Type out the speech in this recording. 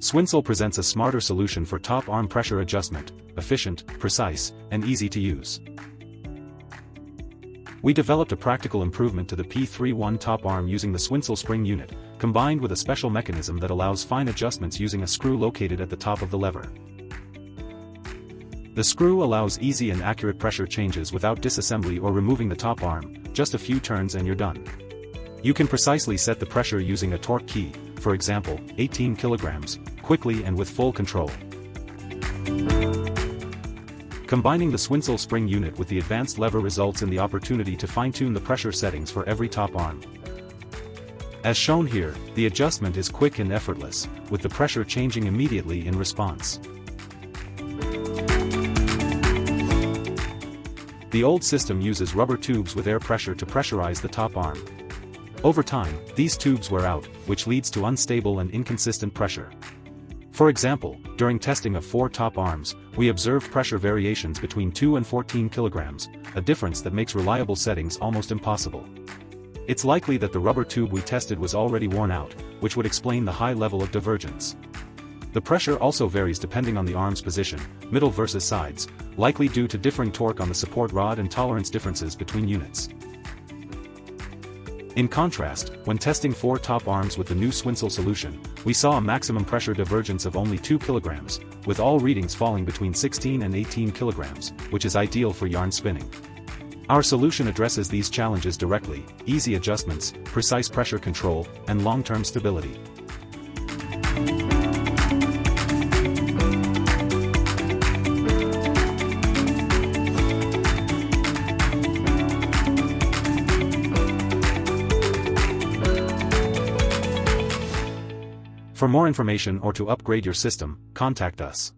Swinsol presents a smarter solution for top arm pressure adjustment, efficient, precise, and easy to use. We developed a practical improvement to the P3-1 top arm using the Swinsol spring unit, combined with a special mechanism that allows fine adjustments using a screw located at the top of the lever. The screw allows easy and accurate pressure changes without disassembly or removing the top arm, just a few turns and you're done. You can precisely set the pressure using a torque key, for example, 18 kilograms, quickly and with full control. Combining the Swinsol spring unit with the advanced lever results in the opportunity to fine-tune the pressure settings for every top arm. As shown here, the adjustment is quick and effortless, with the pressure changing immediately in response. The old system uses rubber tubes with air pressure to pressurize the top arm. Over time, these tubes wear out, which leads to unstable and inconsistent pressure. For example, during testing of 4 top arms, we observed pressure variations between 2 and 14 kilograms, a difference that makes reliable settings almost impossible. It's likely that the rubber tube we tested was already worn out, which would explain the high level of divergence. The pressure also varies depending on the arm's position, middle versus sides, likely due to differing torque on the support rod and tolerance differences between units. In contrast, when testing 4 top arms with the new Swinsol solution, we saw a maximum pressure divergence of only 2 kilograms, with all readings falling between 16 and 18 kilograms, which is ideal for yarn spinning. Our solution addresses these challenges directly: easy adjustments, precise pressure control, and long-term stability. For more information or to upgrade your system, contact us.